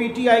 PTI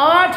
8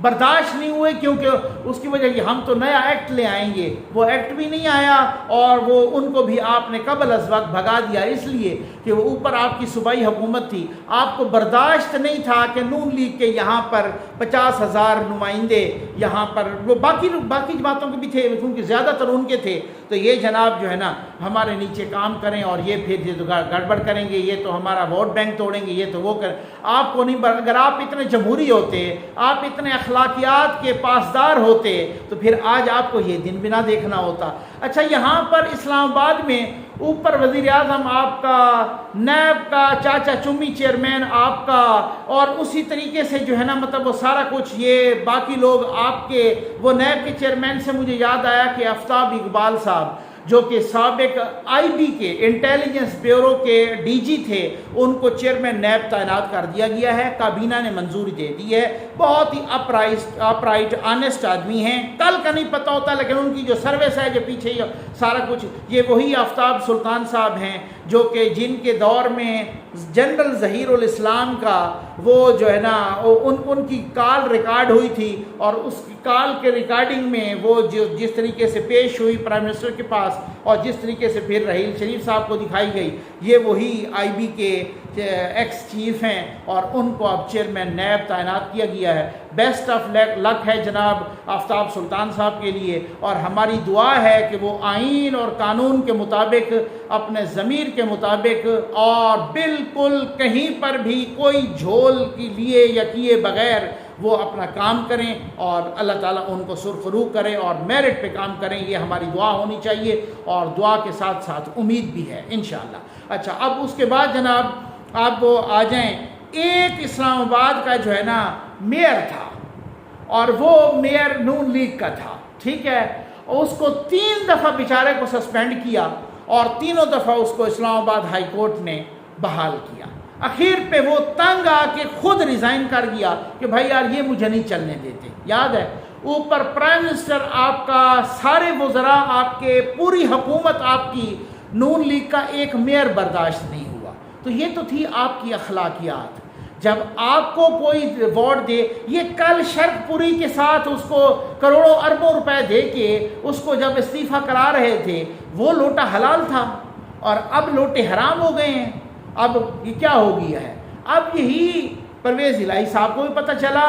برداشت نہیں ہوئے، کیونکہ اس کی وجہ یہ ہم تو نیا ایکٹ لے آئیں گے، وہ ایکٹ بھی نہیں آیا اور وہ ان کو بھی آپ نے قبل از وقت بھگا دیا، اس لیے کہ وہ اوپر آپ کی صوبائی حکومت تھی، آپ کو برداشت نہیں تھا کہ نون لیگ کے یہاں پر 50,000 نمائندے یہاں پر، وہ باقی جماعتوں کے بھی تھے کیونکہ زیادہ تر ان کے تھے، تو یہ جناب جو ہے نا ہمارے نیچے کام کریں اور یہ پھر گڑبڑ کریں گے، یہ تو ہمارا ووٹ بینک توڑیں گے، یہ تو وہ کر، آپ کو نہیں، اگر آپ اتنے جمہوری ہوتے، آپ اتنے اخلاقیات کے پاسدار ہوتے تو پھر آج آپ کو یہ دن بھی نہ دیکھنا ہوتا۔ اچھا، یہاں پر اسلام آباد میں اوپر وزیر اعظم آپ کا، نیب کا چاچا چمی چیئرمین آپ کا، اور اسی طریقے سے جو ہے نا مطلب وہ سارا کچھ یہ باقی لوگ آپ کے، وہ نیب کے چیئرمین سے مجھے یاد آیا کہ آفتاب اقبال صاحب جو کہ سابق آئی بی کے انٹیلیجنس بیورو کے ڈی جی تھے، ان کو چیئرمین نیب تعینات کر دیا گیا ہے، کابینہ نے منظوری دے دی ہے، بہت ہی اپرائٹ آنیسٹ آدمی ہیں، کل کا نہیں پتہ ہوتا لیکن ان کی جو سروس ہے جو پیچھے سارا کچھ، یہ وہی آفتاب سلطان صاحب ہیں جو کہ جن کے دور میں جنرل ظہیر الاسلام کا وہ جو ہے نا ان کی کال ریکارڈ ہوئی تھی، اور اس کال کے ریکارڈنگ میں وہ جس طریقے سے پیش ہوئی پرائم منسٹر کے پاس اور جس طریقے سے پھر رحیل شریف صاحب کو دکھائی گئی، یہ وہی آئی بی کے ایکس چیف ہیں اور ان کو اب چیئرمین نیب تعینات کیا گیا ہے۔ بیسٹ آف لک ہے جناب آفتاب سلطان صاحب کے لیے، اور ہماری دعا ہے کہ وہ آئین اور قانون کے مطابق، اپنے ضمیر کے مطابق، اور بالکل کہیں پر بھی کوئی جھول کے لیے یا کیے بغیر وہ اپنا کام کریں اور اللہ تعالیٰ ان کو سرخرو کرے اور میرٹ پہ کام کریں، یہ ہماری دعا ہونی چاہیے، اور دعا کے ساتھ ساتھ امید بھی ہے انشاءاللہ۔ اچھا، اب اس کے بعد جناب آپ وہ آ جائیں، ایک اسلام آباد کا جو ہے نا میئر تھا، اور وہ میئر نون لیگ کا تھا، ٹھیک ہے، اور اس کو 3 دفعہ بیچارے کو سسپینڈ کیا، اور تینوں دفعہ اس کو اسلام آباد ہائی کورٹ نے بحال کیا۔ اخیر پہ وہ تنگ آ کے خود ریزائن کر گیا کہ بھائی یار یہ مجھے نہیں چلنے دیتے، یاد ہے، اوپر پرائم منسٹر آپ کا، سارے وزراء آپ کے، پوری حکومت آپ کی، نون لیگ کا ایک میئر برداشت نہیں ہوا۔ تو یہ تو تھی آپ کی اخلاقیات، جب آپ کو کوئی ووٹ دے، یہ کل شرک پوری کے ساتھ اس کو کروڑوں اربوں روپے دے کے اس کو جب استعفیٰ کرا رہے تھے، وہ لوٹا حلال تھا، اور اب لوٹے حرام ہو گئے ہیں۔ اب یہ کیا ہو گیا ہے؟ اب یہی پرویز الہی صاحب کو بھی پتہ چلا،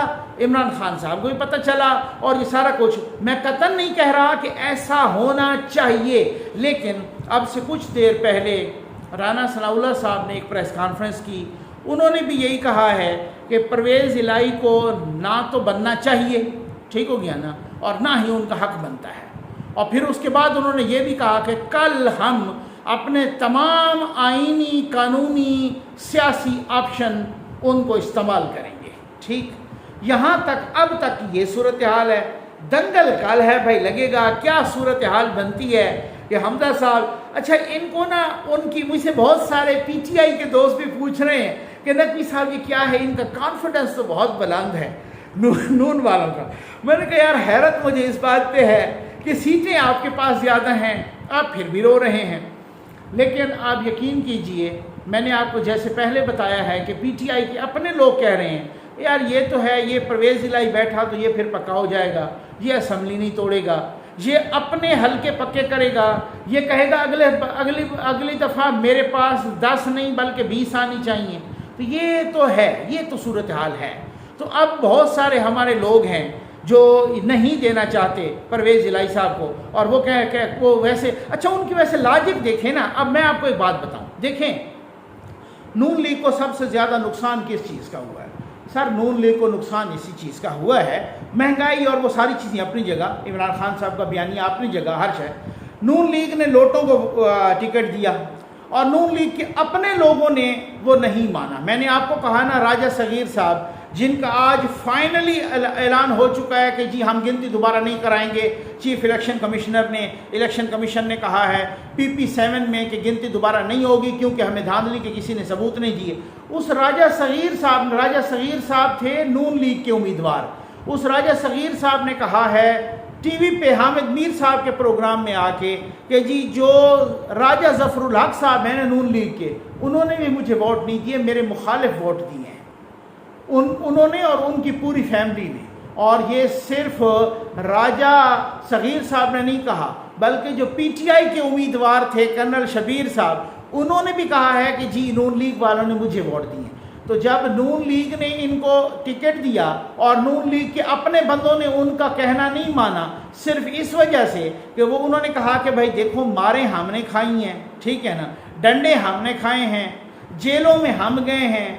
عمران خان صاحب کو بھی پتہ چلا، اور یہ سارا کچھ، میں قطعاً نہیں کہہ رہا کہ ایسا ہونا چاہیے، لیکن اب سے کچھ دیر پہلے رانا ثناء اللہ صاحب نے ایک پریس کانفرنس کی، انہوں نے بھی یہی کہا ہے کہ پرویز الہی کو نہ تو بننا چاہیے، ٹھیک ہو گیا نا، اور نہ ہی ان کا حق بنتا ہے۔ اور پھر اس کے بعد انہوں نے یہ بھی کہا کہ کل ہم اپنے تمام آئینی، قانونی، سیاسی آپشن ان کو استعمال کریں گے، ٹھیک، یہاں تک اب تک یہ صورتحال ہے۔ دنگل کل ہے بھائی، لگے گا کیا صورتحال بنتی ہے کہ حمزہ صاحب، اچھا ان کو نا، ان کی مجھ سے بہت سارے پی ٹی آئی کے دوست بھی پوچھ رہے ہیں کہ نقوی صاحب یہ کیا ہے، ان کا کانفیڈنس تو بہت بلند ہے نون والوں کا۔ میں نے کہا یار حیرت مجھے اس بات پہ ہے کہ سیٹیں آپ کے پاس زیادہ ہیں، آپ پھر بھی رو رہے ہیں، لیکن آپ یقین کیجئے، میں نے آپ کو جیسے پہلے بتایا ہے کہ پی ٹی آئی کے اپنے لوگ کہہ رہے ہیں یار یہ تو ہے، یہ پرویز الہی بیٹھا تو یہ پھر پکا ہو جائے گا، یہ اسمبلی نہیں توڑے گا، یہ اپنے حلقے پکے کرے گا، یہ کہے گا اگلی دفعہ میرے پاس 10 نہیں بلکہ 20 آنی چاہیے۔ تو یہ تو ہے، یہ تو صورتحال ہے۔ تو اب بہت سارے ہمارے لوگ ہیں جو نہیں دینا چاہتے پرویز الہی صاحب کو، اور وہ کہ وہ ویسے، اچھا ان کی ویسے لاجک دیکھیں نا۔ اب میں آپ کو ایک بات بتاؤں، دیکھیں نون لیگ کو سب سے زیادہ نقصان کس چیز کا ہوا ہے؟ سر نون لیگ کو نقصان اسی چیز کا ہوا ہے، مہنگائی اور وہ ساری چیزیں اپنی جگہ، عمران خان صاحب کا بیانیہ اپنی جگہ، ہر شے۔ نون لیگ نے لوٹوں کو ٹکٹ دیا، اور نون لیگ کے اپنے لوگوں نے وہ نہیں مانا۔ میں نے آپ کو کہا نا، راجہ صغیر صاحب جن کا آج فائنلی اعلان ہو چکا ہے کہ جی ہم گنتی دوبارہ نہیں کرائیں گے، چیف الیکشن کمیشن نے کہا ہے PP7 میں کہ گنتی دوبارہ نہیں ہوگی کیونکہ ہمیں دھاندلی کے کسی نے ثبوت نہیں دیے۔ اس راجہ صغیر صاحب تھے نون لیگ کے امیدوار۔ اس راجہ صغیر صاحب نے کہا ہے ٹی وی پہ حامد میر صاحب کے پروگرام میں آ کے کہ جی جو راجہ ظفر الحق صاحب ہیں نون لیگ کے، انہوں نے بھی مجھے ووٹ نہیں دیے، میرے مخالف ووٹ دیے ہیں انہوں نے اور ان کی پوری فیملی نے، اور یہ صرف راجہ صغیر صاحب نے نہیں کہا بلکہ جو پی ٹی آئی کے امیدوار تھے کرنل شبیر صاحب انہوں نے بھی کہا ہے کہ جی نون لیگ والوں نے مجھے ووٹ دیے. تو جب نون لیگ نے ان کو ٹکٹ دیا اور نون لیگ کے اپنے بندوں نے ان کا کہنا نہیں مانا صرف اس وجہ سے کہ وہ انہوں نے کہا کہ بھائی دیکھو ماریں ہم نے کھائی ہیں, ٹھیک ہے نا, ڈنڈے ہم نے کھائے ہیں, جیلوں میں ہم گئے ہیں,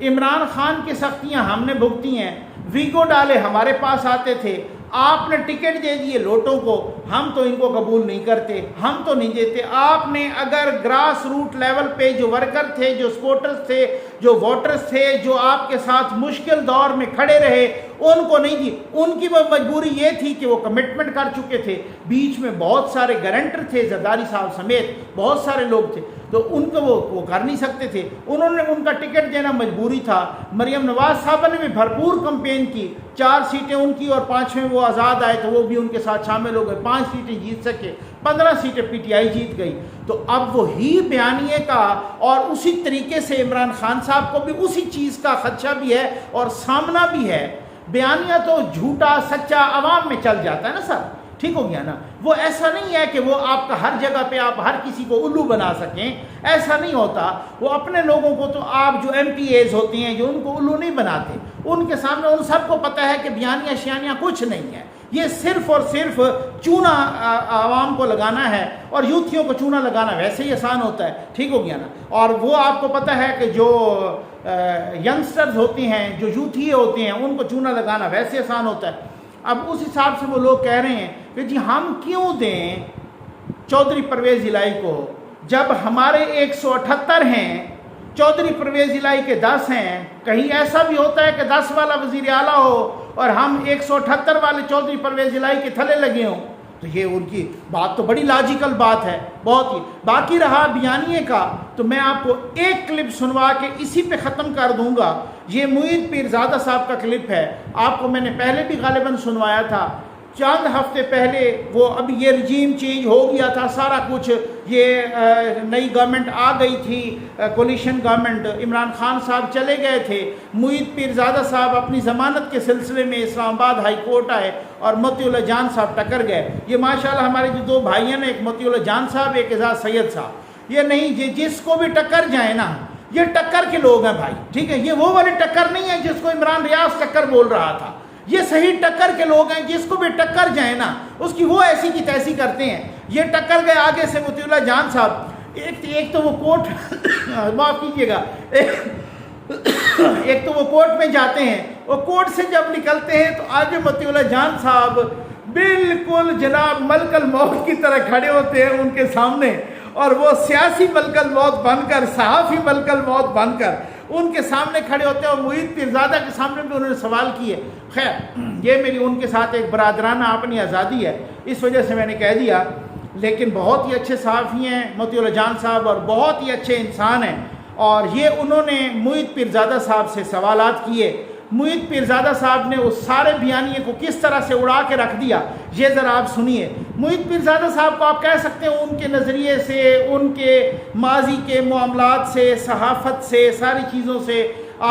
عمران خان کی سختیاں ہم نے بھگتی ہیں, ویگو ڈالے ہمارے پاس آتے تھے, آپ نے ٹکٹ دے دیے لوٹوں کو, ہم تو ان کو قبول نہیں کرتے, ہم تو نہیں دیتے. آپ نے اگر گراس روٹ لیول پہ جو ورکر تھے, جو سپورٹرز تھے, جو ووٹرز تھے, جو آپ کے ساتھ مشکل دور میں کھڑے رہے, ان کو نہیں دی. ان کی وہ مجبوری یہ تھی کہ وہ کمٹمنٹ کر چکے تھے, بیچ میں بہت سارے گارنٹر تھے زرداری صاحب سمیت بہت سارے لوگ تھے, تو ان کو وہ کر نہیں سکتے تھے. انہوں نے ان کا ٹکٹ دینا مجبوری تھا. مریم نواز صاحبہ نے بھی بھرپور کمپین کی, 4 سیٹیں ان کی اور 5ویں وہ آزاد آئے تو وہ بھی ان کے ساتھ شامل ہو گئے, 5 سیٹیں جیت سکے, 15 سیٹیں پی ٹی آئی جیت گئی. تو اب وہی بیانیے کا اور اسی طریقے سے عمران خان صاحب کو بھی اسی چیز کا خدشہ بھی ہے اور سامنا بھی ہے. بیانیہ تو جھوٹا سچا عوام میں چل جاتا ہے نا سر, ٹھیک ہو گیا نا. وہ ایسا نہیں ہے کہ وہ آپ کا ہر جگہ پہ آپ ہر کسی کو الو بنا سکیں, ایسا نہیں ہوتا. وہ اپنے لوگوں کو تو آپ جو ایم پی ایز ہوتے ہیں جو ان کو الو نہیں بناتے, ان کے سامنے ان سب کو پتہ ہے کہ بیانیہ شیانیہ کچھ نہیں ہے, یہ صرف اور صرف چونا عوام کو لگانا ہے, اور یوتھیوں کو چونا لگانا ویسے ہی آسان ہوتا ہے, ٹھیک ہو گیا نا. اور وہ آپ کو پتہ ہے کہ جو ینگسٹرز ہوتے ہیں, جو یوتھی ہوتے ہیں, ان کو چونا لگانا ویسے آسان ہوتا ہے. اب اس حساب سے وہ لوگ کہہ رہے ہیں کہ جی ہم کیوں دیں چودھری پرویز الہی کو جب ہمارے 178 ہیں, چودھری پرویز الہی کے 10 ہیں. کہیں ایسا بھی ہوتا ہے کہ 10 والا وزیر اعلیٰ ہو اور ہم 178 والے چودھری پرویز الہی کے تھلے لگے ہوں؟ تو یہ ان کی بات تو بڑی لاجیکل بات ہے بہت ہی. باقی رہا بیانیے کا, تو میں آپ کو ایک کلپ سنوا کے اسی پہ ختم کر دوں گا. یہ معید پیرزادہ صاحب کا کلپ ہے, آپ کو میں نے پہلے بھی غالباً سنوایا تھا. چند ہفتے پہلے وہ ابھی یہ رجیم چینج ہو گیا تھا سارا کچھ, یہ نئی گورنمنٹ آ گئی تھی, کولیشن گورنمنٹ, عمران خان صاحب چلے گئے تھے, معید پیرزادہ صاحب اپنی ضمانت کے سلسلے میں اسلام آباد ہائی کورٹ آئے اور متی اللہ جان صاحب ٹکر گئے. یہ ماشاءاللہ ہمارے جو 2 بھائی ہیں, ایک متی اللہ جان صاحب, ایک اعزاز سید صاحب, یہ نہیں جس کو بھی ٹکر جائے نا, یہ ٹکر کے لوگ ہیں بھائی, ٹھیک ہے. یہ وہ والی ٹکر نہیں ہے جس کو عمران ریاض ٹکر بول رہا تھا, یہ صحیح ٹکر کے لوگ ہیں. جس کو بھی ٹکر جائے نا اس کی وہ ایسی کی تیسی کرتے ہیں. یہ ٹکر گئے آگے سے مطیع اللہ جان صاحب, ایک تو وہ کوٹ معاف کیجیے گا, ایک تو وہ کوٹ میں جاتے ہیں, وہ کوٹ سے جب نکلتے ہیں تو آگے مطیع اللہ جان صاحب بالکل جناب ملک الموت کی طرح کھڑے ہوتے ہیں ان کے سامنے, اور وہ سیاسی ملک الموت بن کر, صحافی ملک الموت بن کر ان کے سامنے کھڑے ہوتے ہیں. اور معید پیرزادہ کے سامنے بھی انہوں نے سوال کیے. خیر یہ میری ان کے ساتھ ایک برادرانہ اپنی آزادی ہے, اس وجہ سے میں نے کہہ دیا. لیکن بہت ہی اچھے صحافی ہیں مطیع اللہ جان صاحب, اور بہت ہی اچھے انسان ہیں. اور یہ انہوں نے معید پیرزادہ صاحب سے سوالات کیے. معید پیرزادہ صاحب نے اس سارے بیانیے کو کس طرح سے اڑا کے رکھ دیا, یہ ذرا آپ سنیے. معید پیرزادہ صاحب کو آپ کہہ سکتے ہیں ان کے نظریے سے, ان کے ماضی کے معاملات سے, صحافت سے, ساری چیزوں سے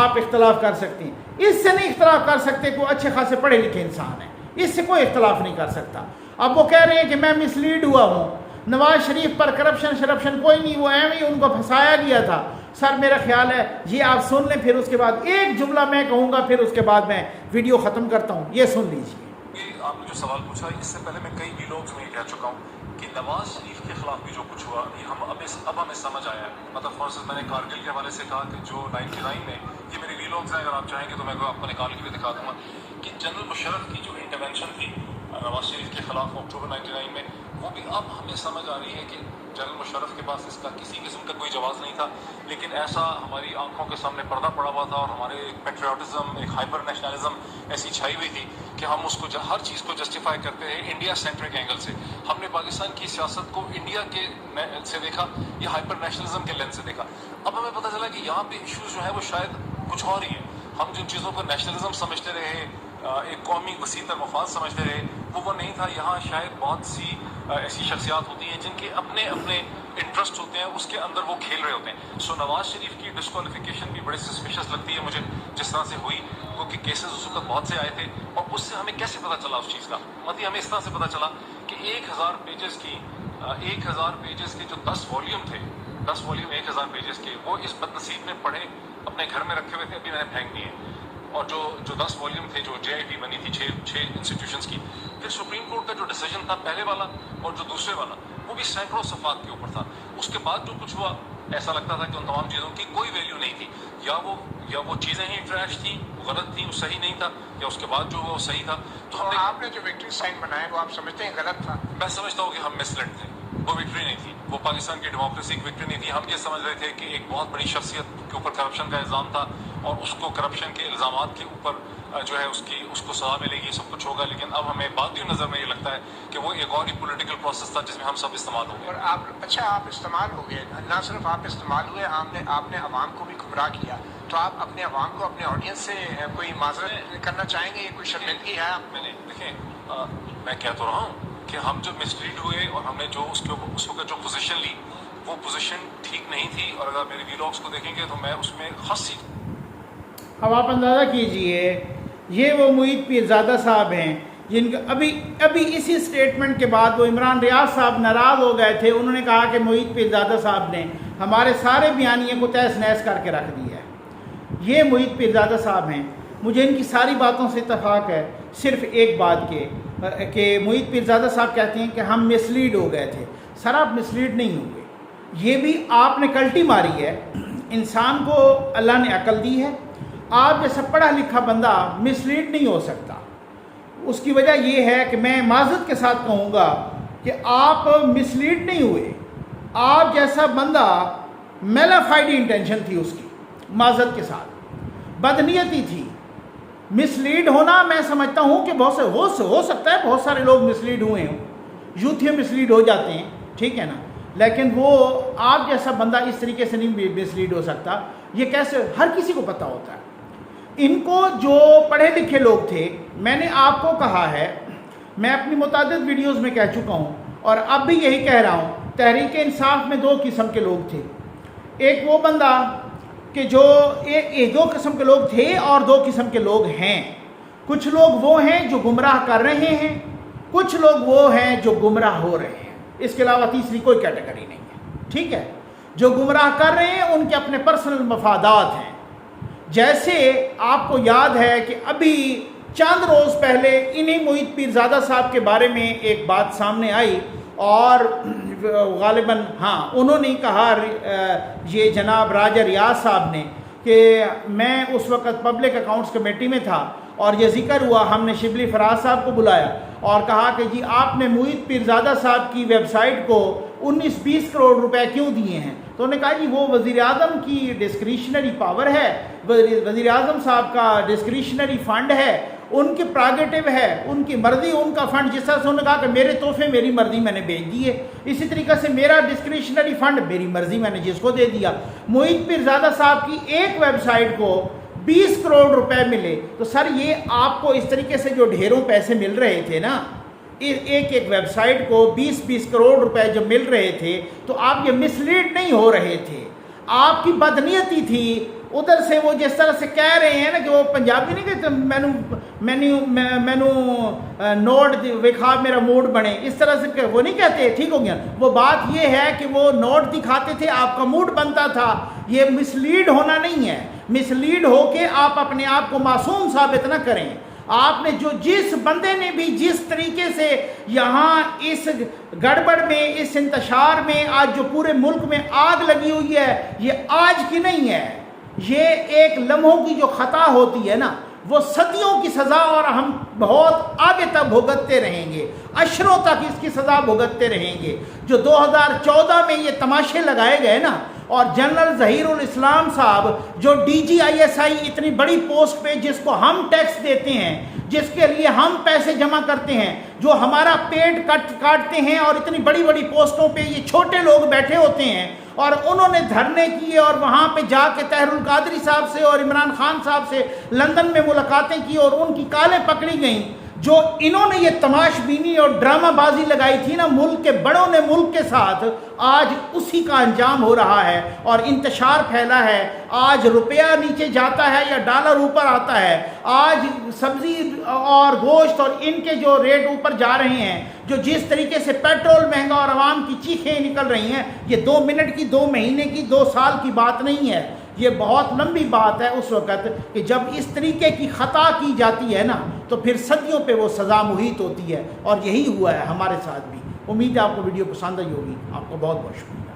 آپ اختلاف کر سکتے ہیں. اس سے نہیں اختلاف کر سکتے, کوئی اچھے خاصے پڑھے لکھے انسان ہیں, اس سے کوئی اختلاف نہیں کر سکتا. اب وہ کہہ رہے ہیں کہ میں مس لیڈ ہوا ہوں, نواز شریف پر کرپشن کوئی نہیں, وہ ایویں ان کو پھنسایا گیا تھا. سر میرا خیال ہے یہ آپ سن لیں, پھر اس کے بعد ایک جملہ میں کہوں گا, پھر اس کے بعد میں ویڈیو ختم کرتا ہوں. یہ سن لیجیے. آپ نے جو سوال پوچھا, اس سے پہلے میں کئی ویلوگز میں یہ کہہ چکا ہوں کہ نواز شریف کے خلاف بھی جو کچھ ہوا یہ اب ہمیں سمجھ آیا ہے. مطلب فورسز میں نے کارگل کے حوالے سے کہا کہ جو 99 میں, یہ میری ویلوگز ہیں, اگر آپ چاہیں گے تو میں آپ کو نکال کے بھی دکھا دوں گا کہ جنرل مشرف کی جو انٹرونشن تھی نواز شریف کے خلاف اکتوبر 99 میں, وہ بھی اب ہمیں سمجھ آ رہی ہے کہ جنرل مشرف کے پاس اس کا کسی قسم کا کوئی جواز نہیں تھا. لیکن ایسا ہماری آنکھوں کے سامنے پردہ پڑا ہوا تھا, اور ہمارے ایک پیٹریوٹزم, ایک ہائپر نیشنلزم ایسی چھائی ہوئی تھی کہ ہم اس کو ہر چیز کو جسٹیفائی کرتے ہیں انڈیا سینٹرک اینگل سے. ہم نے پاکستان کی سیاست کو انڈیا کے سے دیکھا, یہ ہائپر نیشنلزم کے لینس سے دیکھا. اب ہمیں پتہ چلا کہ یہاں پہ ایشوز جو ہے وہ شاید کچھ اور ہی ہیں. ہم جن چیزوں کو نیشنلزم سمجھتے رہے, ایک قومی وسیع تر مفاد سمجھتے رہے, وہ نہیں تھا. یہاں شاید بہت سی ایسی شخصیات ہوتی ہیں جن کے اپنے اپنے انٹرسٹ ہوتے ہیں, اس کے اندر وہ کھیل رہے ہوتے ہیں. سو نواز شریف کی ڈسکوالیفیکیشن بھی بڑے سسپیشس لگتی ہے مجھے, جس طرح سے ہوئی, کیونکہ کیسز اس وقت بہت سے آئے تھے, اور اس سے ہمیں کیسے پتہ چلا اس چیز کا, مطلب ہمیں اس طرح سے پتہ چلا کہ 1000 پیجز کی 1000 پیجز کے جو 10 والیوم تھے, 10 والیوم 1000 پیجز کے, وہ اس بد نصیب نے پڑھے, اپنے گھر میں رکھے ہوئے تھے, ابھی میں نے پھینک دیے. اور جو 10 والیوم تھے جو JIT بنی تھی 6 انسٹیٹیوشنس کی, پھر سپریم کورٹ کا جو ڈیسیجن تھا پہلے والا اور جو دوسرے والا, وہ بھی سینکڑوں صفحات کے اوپر تھا. اس کے بعد جو کچھ ہوا, ایسا لگتا تھا کہ ان تمام چیزوں کی کوئی ویلیو نہیں تھی, یا وہ چیزیں ہی ٹریش تھیں, غلط تھیں, وہ صحیح نہیں تھا, یا اس کے بعد جو ہوا وہ صحیح تھا. تو ہم نے آپ نے جو وکٹری سائن بنایا وہ آپ سمجھتے ہیں غلط تھا؟ میں سمجھتا ہوں کہ ہم مس لیڈ تھے, وہ وکٹری نہیں تھی, وہ پاکستان کی ڈیموکریسی کی وکٹری نہیں تھی. ہم یہ سمجھ رہے تھے کہ ایک بہت بڑی شخصیت کے اوپر کرپشن کا الزام تھا, اور اس کو کرپشن کے الزامات کے اوپر جو ہے اس کو سزا ملے گی, سب کچھ ہوگا. لیکن اب ہمیں بعد نظر میں یہ لگتا ہے کہ وہ ایک اور ہی پولیٹیکل پروسیس تھا جس میں ہم سب استعمال ہو گئے. اور آپ استعمال ہو گئے, نہ صرف آپ استعمال ہوئے, آپ نے عوام کو بھی گمراہ کیا. تو آپ اپنے عوام کو, اپنے آڈینس سے کوئی معذرت کرنا چاہیں گے, یہ کوئی شرمندگی ہے آپ میں؟ دیکھیں, میں کہہ تو رہا ہوں کہ ہم جو مسلیڈ ہوئے اور ہم نے جو اس وقت جو پوزیشن لی, وہ پوزیشن ٹھیک نہیں تھی. اور اگر میرے ویلاگس کو دیکھیں گے تو میں اس میں خاصی. اب آپ اندازہ کیجئے, یہ وہ معید پیرزادہ صاحب ہیں جن کا ابھی اسی سٹیٹمنٹ کے بعد وہ عمران ریاض صاحب ناراض ہو گئے تھے. انہوں نے کہا کہ معید پیرزادہ صاحب نے ہمارے سارے بیانیے کو تہس نہس کر کے رکھ دیا ہے. یہ معید پیرزادہ صاحب ہیں, مجھے ان کی ساری باتوں سے اتفاق ہے, صرف ایک بات کہ معید پیرزادہ صاحب کہتے ہیں کہ ہم مسلیڈ ہو گئے تھے. سر آپ مسلیڈ نہیں ہوئے, یہ بھی آپ نے کلٹی ماری ہے. انسان کو اللہ نے عقل دی ہے, آپ جیسا پڑھا لکھا بندہ مسلیڈ نہیں ہو سکتا. اس کی وجہ یہ ہے کہ میں معذرت کے ساتھ کہوں گا کہ آپ مسلیڈ نہیں ہوئے. آپ جیسا بندہ میلافائڈ انٹینشن تھی اس کی, معذرت کے ساتھ بدنیتی تھی. مسلیڈ ہونا میں سمجھتا ہوں کہ بہت سے ہو سکتا ہے, بہت سارے لوگ مسلیڈ ہوئے ہوں, یوتھیاں مسلیڈ ہو جاتے ہیں, ٹھیک ہے نا, لیکن وہ آپ جیسا بندہ اس طریقے سے نہیں مسلیڈ ہو سکتا. یہ کیسے, ہر کسی کو پتہ ہوتا ہے. ان کو جو پڑھے لکھے لوگ تھے, میں نے آپ کو کہا ہے, میں اپنی متعدد ویڈیوز میں کہہ چکا ہوں اور اب بھی یہی کہہ رہا ہوں, تحریک انصاف میں 2 قسم کے لوگ تھے. ایک وہ بندہ کہ جو 2 قسم کے لوگ تھے اور 2 قسم کے لوگ ہیں. کچھ لوگ وہ ہیں جو گمراہ کر رہے ہیں, کچھ لوگ وہ ہیں جو گمراہ ہو رہے ہیں. اس کے علاوہ تیسری کوئی کیٹیگری نہیں ہے, ٹھیک ہے. جو گمراہ کر رہے ہیں ان کے اپنے پرسنل مفادات ہیں. جیسے آپ کو یاد ہے کہ ابھی چند روز پہلے انہی معید پیرزادہ صاحب کے بارے میں ایک بات سامنے آئی, اور غالباً انہوں نے کہا, یہ جناب راجہ ریاض صاحب نے, کہ میں اس وقت پبلک اکاؤنٹس کمیٹی میں تھا اور یہ ذکر ہوا, ہم نے شبلی فراز صاحب کو بلایا اور کہا کہ جی آپ نے معید پیرزادہ صاحب کی ویب سائٹ کو 19-20 کروڑ روپے کیوں دیے ہیں؟ تو انہوں نے کہا جی وہ وزیر اعظم کی ڈسکریشنری پاور ہے, وزیر اعظم صاحب کا ڈسکریشنری فنڈ ہے, ان کی پراگیٹو ہے, ان کی مرضی, ان کا فنڈ. جس طرح سے انہوں نے کہا کہ میرے تحفے میری مرضی میں نے بھیج دیے, اسی طریقے سے میرا ڈسکریشنری فنڈ میری مرضی میں نے جس کو دے دیا. معید پیرزادہ صاحب کی ایک ویب سائٹ کو 20 کروڑ روپے ملے. تو سر یہ آپ کو اس طریقے سے جو ڈھیروں پیسے مل رہے تھے نا, ایک ویب سائٹ کو 20 کروڑ روپے جو مل رہے تھے, تو آپ یہ مسلیڈ نہیں ہو رہے تھے, آپ کی بدنیتی تھی. ادھر سے وہ جس طرح سے کہہ رہے ہیں نا کہ وہ پنجابی نہیں کہتے مینو نوٹ وکھا میرا موڈ بنے, اس طرح سے وہ نہیں کہتے, ٹھیک ہو گیا. وہ بات یہ ہے کہ وہ نوٹ دکھاتے تھے, آپ کا موڈ بنتا تھا. یہ مسلیڈ ہونا نہیں ہے. مسلیڈ ہو کے آپ اپنے آپ کو معصوم ثابت نہ کریں. آپ نے جس بندے نے بھی جس طریقے سے یہاں اس گڑبڑ میں, اس انتشار میں, آج جو پورے ملک میں آگ لگی ہوئی ہے, یہ آج کی نہیں ہے. یہ ایک لمحوں کی جو خطا ہوتی ہے نا, وہ صدیوں کی سزا, اور ہم بہت آگے تک بھگتتے رہیں گے, عشروں تک اس کی سزا بھگتتے رہیں گے. جو 2014 میں یہ تماشے لگائے گئے نا, اور جنرل ظہیر الاسلام صاحب جو DGISI اتنی بڑی پوسٹ پہ, جس کو ہم ٹیکس دیتے ہیں, جس کے لیے ہم پیسے جمع کرتے ہیں, جو ہمارا پیٹ کاٹتے ہیں, اور اتنی بڑی بڑی پوسٹوں پہ یہ چھوٹے لوگ بیٹھے ہوتے ہیں, اور انہوں نے دھرنے کیے اور وہاں پہ جا کے طاہر القادری صاحب سے اور عمران خان صاحب سے لندن میں ملاقاتیں کی, اور ان کی کالیں پکڑی گئیں. جو انہوں نے یہ تماش بینی اور ڈرامہ بازی لگائی تھی نا ملک کے بڑوں نے ملک کے ساتھ، آج اسی کا انجام ہو رہا ہے اور انتشار پھیلا ہے۔ آج روپیہ نیچے جاتا ہے یا ڈالر اوپر آتا ہے، آج سبزی اور گوشت اور ان کے جو ریٹ اوپر جا رہے ہیں، جو جس طریقے سے پیٹرول مہنگا اور عوام کی چیخیں نکل رہی ہیں، یہ 2 منٹ کی، 2 مہینے کی، 2 سال کی بات نہیں ہے، یہ بہت لمبی بات ہے اس وقت کہ جب اس طریقے کی خطا کی جاتی ہے نا تو پھر صدیوں پہ وہ سزا محیط ہوتی ہے، اور یہی ہوا ہے ہمارے ساتھ بھی۔ امید ہے آپ کو ویڈیو پسند آئی ہوگی۔ آپ کو بہت بہت شکریہ۔